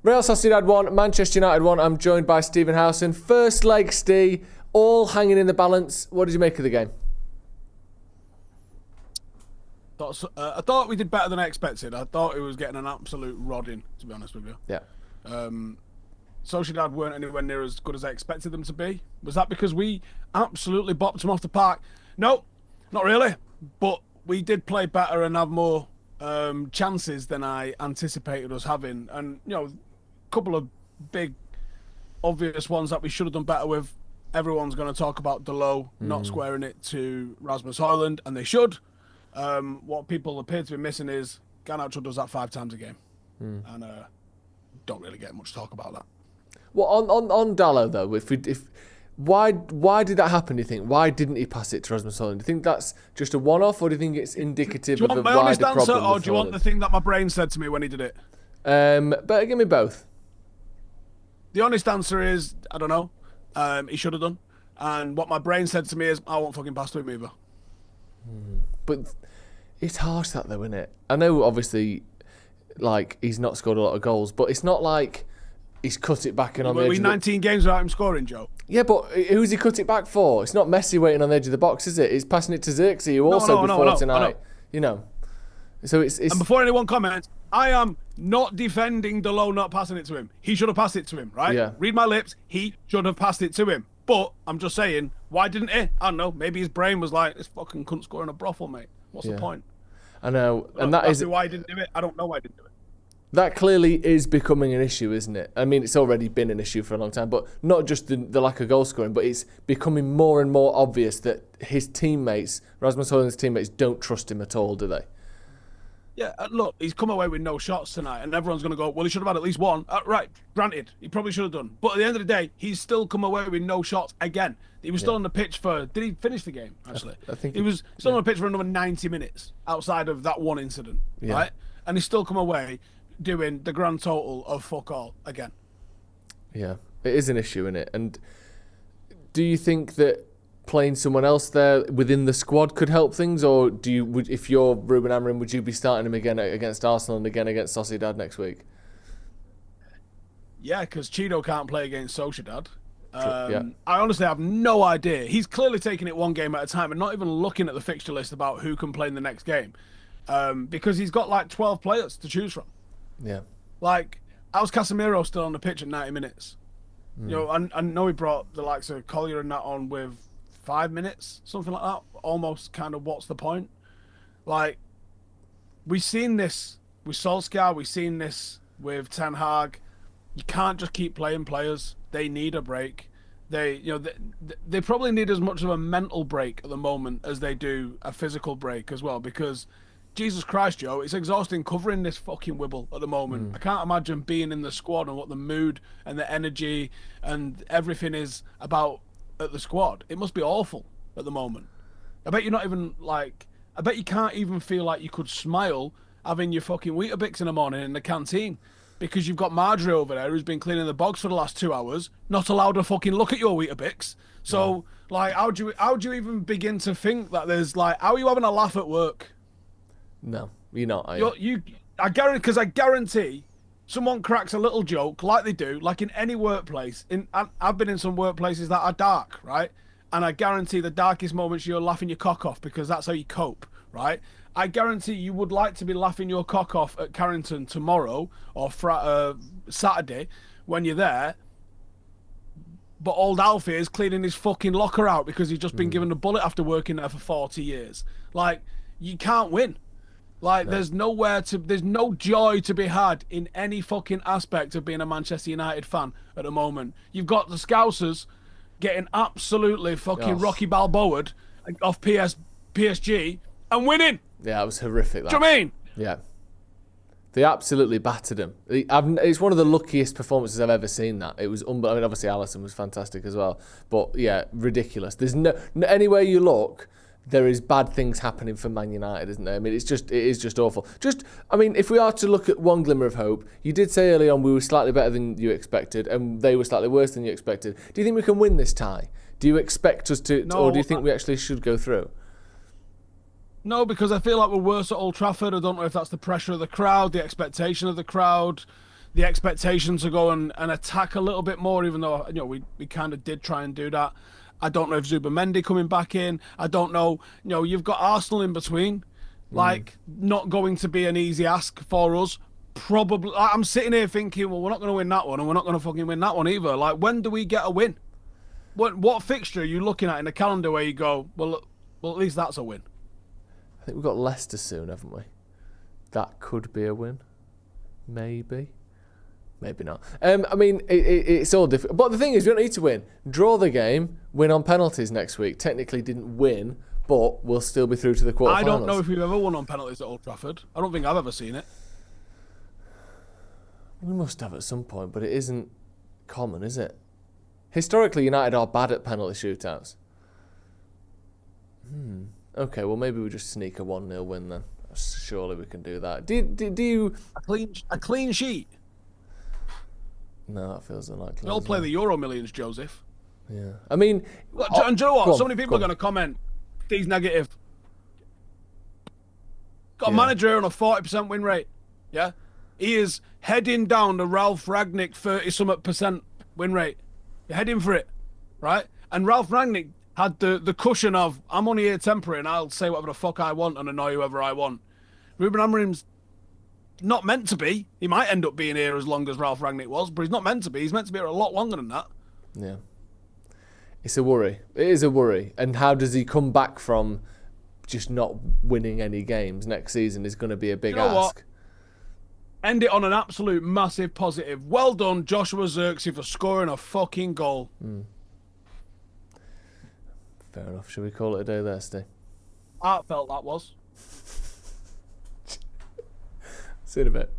Real Sociedad 1, Manchester United 1. I'm joined by Stephen Howson. First leg, Steve, all hanging in the balance. What did you make of the game? I thought we did better than I expected. I thought it was getting an absolute rodding, to be honest with you. Yeah. Sociedad weren't anywhere near as good as I expected them to be. Was that because we absolutely bopped them off the park? No, not really. But we did play better and have more chances than I anticipated us having. And, a couple of big, obvious ones that we should have done better with. Everyone's going to talk about Dalot not squaring it to Rasmus Hojlund, and they should. What people appear to be missing is Garnacho does that 5 times a game. And don't really get much talk about that. Well, on Dalot, though, why did that happen, do you think? Why didn't he pass it to Rasmus Hojlund? Do you think that's just a one-off, or do you think it's indicative of a wider problem? Do you want my honest answer, or do you want the thing that my brain said to me when he did it? But give me both. The honest answer is, I don't know. He should have done. And what my brain said to me is, I won't fucking pass to him either. But it's harsh that, though, isn't it? I know, obviously, he's not scored a lot of goals, but it's not like he's cut it back and on the edge. We 19 games without him scoring, Joe. Yeah, but who's he cut it back for? It's not Messi waiting on the edge of the box, is it? He's passing it to Xerxes, who before tonight. So it's... And before anyone comments, I am not defending Dalot not passing it to him. He should have passed it to him, right? Yeah. Read my lips. He should have passed it to him. But I'm just saying, why didn't he? I don't know. Maybe his brain was like, this fucking cunt scoring a brothel, mate. What's the point? I know. And that's why he didn't do it. I don't know why he didn't do it. That clearly is becoming an issue, isn't it? I mean, it's already been an issue for a long time, but not just the lack of goal scoring, but it's becoming more and more obvious that his teammates, Rasmus Hojlund's teammates, don't trust him at all, do they? Yeah, look, he's come away with no shots tonight, and everyone's going to go, well, he should have had at least one. Right, granted, he probably should have done. But at the end of the day, he's still come away with no shots again. He was still on the pitch for... Did he finish the game, actually? I think he was still on the pitch for another 90 minutes outside of that one incident, right? And he's still come away doing the grand total of fuck all again. Yeah, it is an issue, isn't it? And do you think that playing someone else there within the squad could help things, or if you're Ruben Amorim, would you be starting him again against Arsenal and again against Sociedad next week? Yeah, because Cheeto can't play against Sociedad. I honestly have no idea. He's clearly taking it one game at a time and not even looking at the fixture list about who can play in the next game, because he's got 12 players to choose from. Yeah. How's Casemiro still on the pitch at 90 minutes? I know he brought the likes of Collier and that on with 5 minutes, something like that. Almost kind of what's the point? We've seen this with Solskjaer, we've seen this with Ten Hag. You can't just keep playing players. They need a break. They probably need as much of a mental break at the moment as they do a physical break as well, because Jesus Christ, Joe, it's exhausting covering this fucking wibble at the moment. I can't imagine being in the squad and what the mood and the energy and everything is about at the squad. It must be awful at the moment. I bet you're not even I bet you can't even feel like you could smile having your fucking Weetabix in the morning in the canteen, because you've got Marjorie over there who's been cleaning the bogs for the last 2 hours, not allowed to fucking look at your Weetabix. So, how do you even begin to think that there's how are you having a laugh at work? No, you're not. I guarantee someone cracks a little joke like they do, like in any workplace. I've been in some workplaces that are dark, right? And I guarantee the darkest moments you're laughing your cock off, because that's how you cope, right? I guarantee you would like to be laughing your cock off at Carrington tomorrow or Saturday when you're there, but old Alfie is cleaning his fucking locker out because he's just been given a bullet after working there for 40 years. You can't win. There's no joy to be had in any fucking aspect of being a Manchester United fan at the moment. You've got the Scousers getting absolutely fucking Rocky Balboa'd off PSG and winning. Yeah, it was horrific. Do you know what I mean? Yeah. They absolutely battered him. It's one of the luckiest performances I've ever seen. That it was unbelievable. I mean, obviously Alisson was fantastic as well, but yeah, ridiculous. There's no anywhere you look, there is bad things happening for Man United, isn't there? I mean, it is just awful. If we are to look at one glimmer of hope, you did say early on we were slightly better than you expected, and they were slightly worse than you expected. Do you think we can win this tie? Do you expect us to, or do you think we actually should go through? No, because I feel like we're worse at Old Trafford. I don't know if that's the pressure of the crowd, the expectation of the crowd, the expectation to go and attack a little bit more, even though we kind of did try and do that. I don't know if Zubamendi coming back in. I don't know. You've got Arsenal in between. Like, not going to be an easy ask for us. Probably. I'm sitting here thinking, well, we're not going to win that one, and we're not going to fucking win that one either. Like, when do we get a win? What fixture are you looking at in the calendar where you go, well, at least that's a win? I think we've got Leicester soon, haven't we? That could be a win. Maybe. Maybe not. I mean, it's all different. But the thing is, we don't need to win. Draw the game, win on penalties next week. Technically didn't win, but we'll still be through to the quarterfinals. I don't know if we've ever won on penalties at Old Trafford. I don't think I've ever seen it. We must have at some point, but it isn't common, is it? Historically, United are bad at penalty shootouts. Okay, well, maybe we just sneak a 1-0 win then. Surely we can do that. Do you... A clean sheet? No, that feels unlikely. They'll play the Euro Millions, Joseph. Yeah. I mean... And do you know what? So many people are going to comment, he's negative. Got a manager here on a 40% win rate. Yeah? He is heading down the Ralph Rangnick 30-something% win rate. You're heading for it, right? And Ralph Rangnick had the cushion of, I'm only here temporary and I'll say whatever the fuck I want and annoy whoever I want. Ruben Amorim's not meant to be. He might end up being here as long as Ralph Rangnick was, but he's not meant to be. He's meant to be here a lot longer than that. Yeah. It's a worry. It is a worry. And how does he come back from just not winning any games next season is going to be a big ask. What? End it on an absolute massive positive. Well done, Joshua Zirkzee, for scoring a fucking goal. Fair enough. Should we call it a day there, Steve? Heartfelt that was. See you in a bit.